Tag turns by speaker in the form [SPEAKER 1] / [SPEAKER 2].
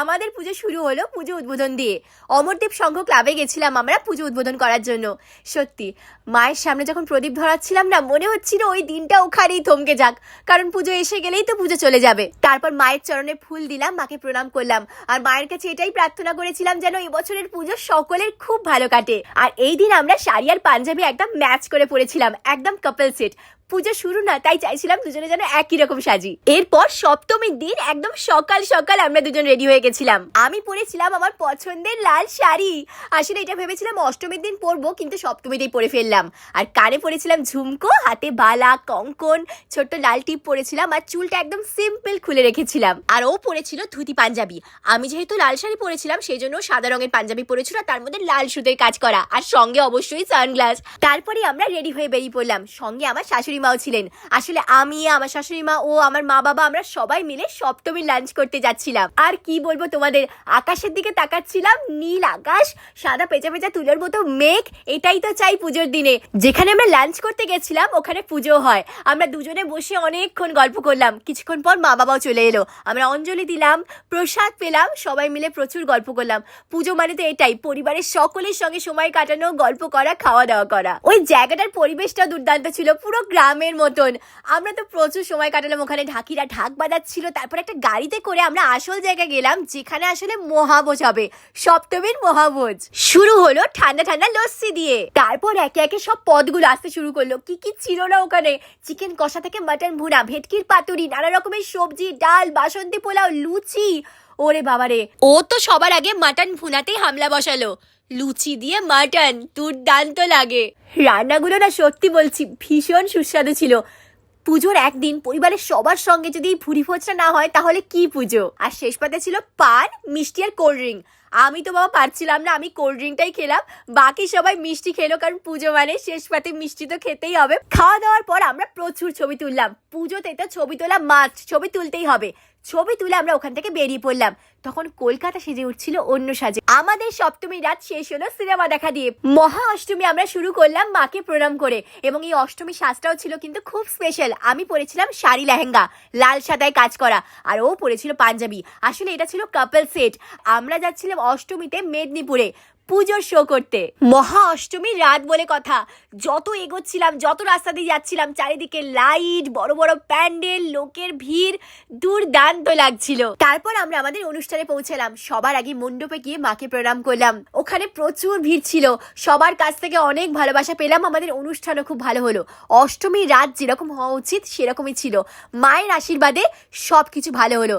[SPEAKER 1] আমাদের পুজো শুরু হলো পুজো উদ্বোধন দিয়ে। অমরদীপ সংঘ ক্লাবে গেছিলাম আমরা পুজো উদ্বোধন করার জন্য। সত্যি মায়ের সামনে যখন প্রদীপ ধরাচ্ছিলাম না, মনে হচ্ছিল ওই দিনটা ওখানেই থমকে যাক, কারণ পুজো এসে গেলেই তো পুজো চলে যাবে। তারপর মায়ের চরণে ফুল দিলাম, মাকে প্রণাম করলাম, আর মায়ের কাছে এটাই প্রার্থনা করেছিলাম যেন এবছরের পুজো সকলের খুব ভালো কাটে। আর এই দিন আমরা শাড়ি আর পাঞ্জাবি একদম ম্যাচ করে পরেছিলাম, একদম কাপল সেট। পুজো শুরু না, তাই চাইছিলাম দুজনে যেন একই রকম সাজি। এরপর সপ্তমীর দিন একদম সকাল সকাল আমরা দুজন রেডি হয়ে গেছিলাম। আমি পরেছিলাম আমার পছন্দের লাল শাড়ি। আসলে এটা ভেবেছিলাম অষ্টমীর দিন পরবো, কিন্তু সপ্তমীতেই পরে ফেললাম। আর কানে পরেছিলাম ঝুমকো, হাতে বালা, কঙ্কন, ছোট্ট লাল টিপ পরেছিলাম, আর চুলটা একদম সিম্পল খুলে রেখেছিলাম। আর ও পরেছিল ধুতি পাঞ্জাবি। আমি যেহেতু লাল শাড়ি পরেছিলাম সেই জন্য সাদা রঙের পাঞ্জাবি পরেছিল, তার মধ্যে লাল সুতের কাজ করা, আর সঙ্গে অবশ্যই সানগ্লাস। তারপরে আমরা রেডি হয়ে বেরিয়ে পড়লাম। সঙ্গে আমার শাশুড়ি মাও ছিলেন। আসলে আমি, আমার শাশুড়ি মা ও আমার মা বাবা আমরা সবাই মিলে সপ্তমীর লাঞ্চ করতে যাচ্ছিলাম। আর কি বলবো তোমাদের, আকাশের দিকে তাকাচ্ছিলাম, নীল আকাশ, সাদা পেঁচা পেঁচা তুলোর মতো মেঘ। এটাই তো চাই পুজোর দিনে। যেখানে আমরা লাঞ্চ করতে গেছিলাম ওখানে পুজো হয়। আমরা দুজনে বসে অনেকক্ষণ গল্প করলাম। কিছুক্ষণ পর মা বাবাও চলে এলো। আমরা অঞ্জলি দিলাম, প্রসাদ পেলাম, সবাই মিলে প্রচুর গল্প করলাম। পুজো মানে তো এটাই, পরিবারের সকলের সঙ্গে সময় কাটানো, গল্প করা, খাওয়া দাওয়া করা। ওই জায়গাটার পরিবেশটা দুর্দান্ত ছিল, পুরো গ্রামের মতন। আমরা তো প্রচুর সময় কাটালাম ওখানে। ঢাকিরা ঢাক বাজাচ্ছিল। তারপর একটা গাড়িতে করে আমরা আসল জায়গায় গেলাম, যেখানে আসলে মহাভোজ হবে। সপ্তমীর মহাভোজ শুরু হলো ঠান্ডা ঠান্ডা লস্যি দিয়ে। তারপর একে একে সব পদগুলো আসতে শুরু করলো। কি কি ছিল না ওখানে! চিকেন কষা থেকে মাটন ভুনা, ভেটকির পাতুরি, নানা রকমের সবজি, ডাল, বাসন্তী পোলাও, লুচি। ওরে বাবারে, ও তো সবার আগে মাটন ভুনাতেই হামলা বসালো। লুচি দিয়ে মাটন দুর্দান্ত লাগে। রান্নাগুলো না সত্যি বলছি ভীষণ সুস্বাদু ছিল। পুজোর একদিন পরিবারের সবার সঙ্গে যদি ভুরি ভোজটা না হয় তাহলে কি পুজো! আর শেষ পাতে ছিল পান, মিষ্টি আর কোল্ড ড্রিঙ্ক। আমি তো বাবা পারছিলাম না, আমি কোল্ড ড্রিঙ্কটাই খেলাম। বাকি সবাই মিষ্টি খেলো, কারণ পুজো মানে শেষ পাতে মিষ্টি তো খেতেই হবে। খাওয়া দাওয়ার পর আমরা প্রচুর ছবি তুললাম। পুজোতে তো ছবি তোলা মাস্ট, ছবি তুলতেই হবে। ছবি তুলে আমরা ওখান থেকে বেরিয়ে পড়লাম। তখন কলকাতা সেজে উঠছিল অন্য সাজে। আমাদের সপ্তমী রাত শেষ হলো সিনেমা দেখা দিয়ে। মহা অষ্টমী আমরা শুরু করলাম মাকে প্রণাম করে, এবং এই অষ্টমী সাজটাও ছিল কিন্তু খুব স্পেশাল। আমি পরেছিলাম শাড়ি লেহেঙ্গা, লাল সাদায় কাজ করা, আর ও পরেছিল পাঞ্জাবি। আসলে এটা ছিল কাপল সেট। আমরা যাচ্ছিলাম অষ্টমীতে মেদিনীপুরে পুজোর শো করতে। মহা অষ্টমীর রাত বলে কথা। যত এগোচ্ছিলাম, যত রাস্তা দিয়ে যাচ্ছিলাম, চারিদিকে লাইট, বড় বড় প্যান্ডেল, লোকের ভিড়, দুর্দান্ত লাগছিল। তারপর আমরা আমাদের অনুষ্ঠানে পৌঁছালাম। সবার আগে মণ্ডপে গিয়ে মাকে প্রণাম করলাম। ওখানে প্রচুর ভিড় ছিল, সবার কাছ থেকে অনেক ভালোবাসা পেলাম। আমাদের অনুষ্ঠানও খুব ভালো হলো। অষ্টমীর রাত যেরকম হওয়া উচিত সেরকমই ছিল। মায়ের আশীর্বাদে সবকিছু ভালো হলো।